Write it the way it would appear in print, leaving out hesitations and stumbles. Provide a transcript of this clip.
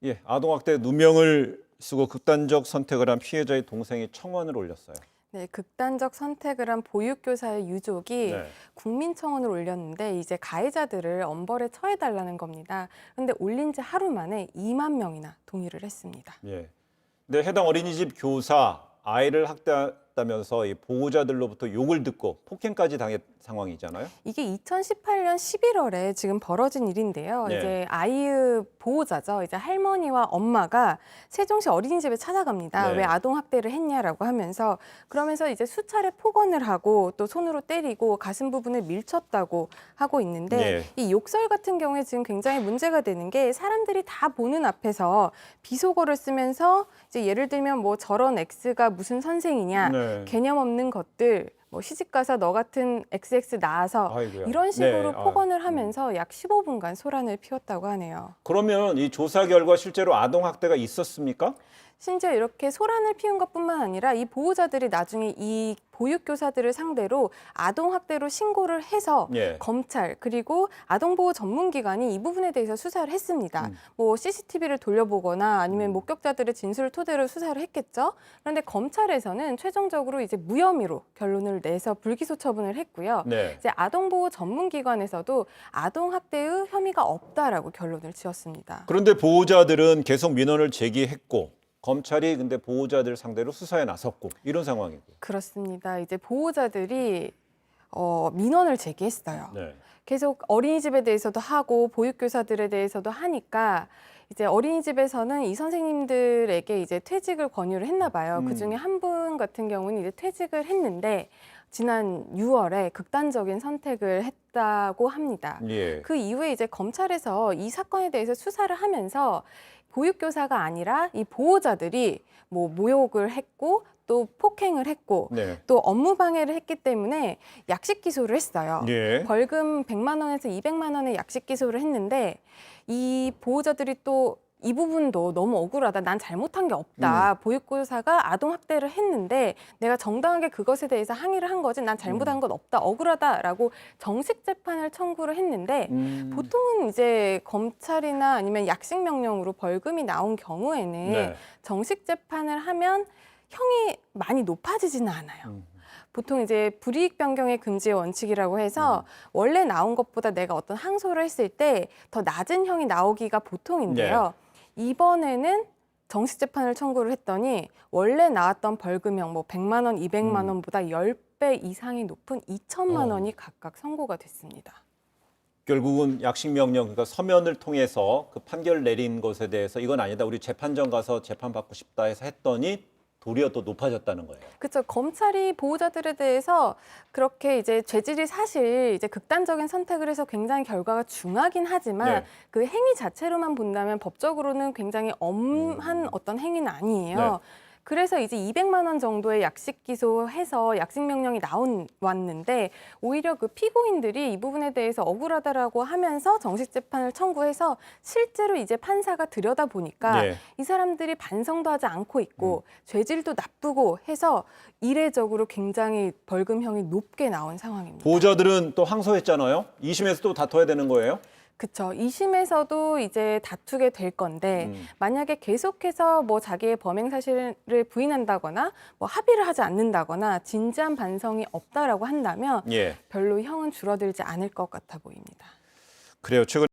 예, 아동학대 누명을 쓰고 극단적 선택을 한 피해자의 동생이 청원을 올렸어요. 네, 극단적 선택을 한 보육교사의 유족이 네. 국민청원을 올렸는데 이제 가해자들을 엄벌에 처해달라는 겁니다. 그런데 올린 지 하루 만에 2만 명이나 동의를 했습니다. 예. 근데 해당 어린이집 교사 아이를 학대했다면서 이 보호자들로부터 욕을 듣고 폭행까지 당한 상황이잖아요. 이게 2018년 11월에 지금 벌어진 일인데요. 네. 이제 아이의 보호자죠. 이제 할머니와 엄마가 세종시 어린이집에 찾아갑니다. 네. 왜 아동 학대를 했냐라고 하면서 그러면서 이제 수차례 폭언을 하고 또 손으로 때리고 가슴 부분을 밀쳤다고 하고 있는데 네. 이 욕설 같은 경우에 지금 굉장히 문제가 되는 게 사람들이 다 보는 앞에서 비속어를 쓰면서 이제 예를 들면 뭐 저런 X가 무슨 선생이냐, 네. 개념 없는 것들, 뭐 시집가서 너 같은 XX 낳아서 아이고야. 이런 식으로 네. 폭언을 하면서 약 15분간 소란을 피웠다고 하네요. 그러면 이 조사 결과 실제로 아동 학대가 있었습니까? 심지어 이렇게 소란을 피운 것뿐만 아니라 이 보호자들이 나중에 이 보육교사들을 상대로 아동학대로 신고를 해서 예. 검찰 그리고 아동보호 전문기관이 이 부분에 대해서 수사를 했습니다. 뭐 CCTV를 돌려보거나 아니면 목격자들의 진술을 토대로 수사를 했겠죠. 그런데 검찰에서는 최종적으로 이제 무혐의로 결론을 내서 불기소 처분을 했고요. 네. 이제 아동보호 전문기관에서도 아동학대의 혐의가 없다라고 결론을 지었습니다. 그런데 보호자들은 계속 민원을 제기했고 검찰이 근데 보호자들 상대로 수사에 나섰고 이런 상황이고. 그렇습니다. 이제 보호자들이 민원을 제기했어요. 네. 계속 어린이집에 대해서도 하고 보육교사들에 대해서도 하니까 이제 어린이집에서는 이 선생님들에게 이제 퇴직을 권유를 했나 봐요. 그 중에 한 분 같은 경우는 이제 퇴직을 했는데 지난 6월에 극단적인 선택을 했다고 합니다. 예. 그 이후에 이제 검찰에서 이 사건에 대해서 수사를 하면서 보육교사가 아니라 이 보호자들이 뭐 모욕을 했고 또 폭행을 했고 네. 또 업무 방해를 했기 때문에 약식 기소를 했어요. 예. 벌금 100만 원에서 200만 원의 약식 기소를 했는데 이 보호자들이 또 이 부분도 너무 억울하다. 난 잘못한 게 없다. 보육교사가 아동학대를 했는데 내가 정당하게 그것에 대해서 항의를 한 거지. 난 잘못한 건 없다. 억울하다라고 정식 재판을 청구를 했는데 보통은 이제 검찰이나 아니면 약식 명령으로 벌금이 나온 경우에는 네. 정식 재판을 하면 형이 많이 높아지지는 않아요. 보통 이제 불이익 변경의 금지의 원칙이라고 해서 원래 나온 것보다 내가 어떤 항소를 했을 때 더 낮은 형이 나오기가 보통인데요. 이번에는 정식 재판을 청구를 했더니 원래 나왔던 벌금형 뭐 100만 원, 200만 원보다 10배 이상이 높은 2천만 원이 각각 선고가 됐습니다. 결국은 약식 명령, 그러니까 서면을 통해서 그 판결 내린 것에 대해서 이건 아니다. 우리 재판정 가서 재판 받고 싶다 해서 했더니 도리어 더 높아졌다는 거예요. 그렇죠. 검찰이 보호자들에 대해서 그렇게 이제 죄질이 사실 이제 극단적인 선택을 해서 굉장히 결과가 중하긴 하지만 네. 그 행위 자체로만 본다면 법적으로는 굉장히 엄한 어떤 행위는 아니에요. 네. 그래서 이제 200만 원 정도의 약식 기소해서 약식 명령이 왔는데 오히려 그 피고인들이 이 부분에 대해서 억울하다라고 하면서 정식 재판을 청구해서 실제로 이제 판사가 들여다 보니까 네. 이 사람들이 반성도 하지 않고 있고 죄질도 나쁘고 해서 이례적으로 굉장히 벌금형이 높게 나온 상황입니다. 보호자들은 또 항소했잖아요. 2심에서 또 다퉈야 되는 거예요? 그렇죠. 2심에서도 이제 다투게 될 건데 만약에 계속해서 뭐 자기의 범행 사실을 부인한다거나 뭐 합의를 하지 않는다거나 진지한 반성이 없다라고 한다면 예. 별로 형은 줄어들지 않을 것 같아 보입니다. 그래요. 최근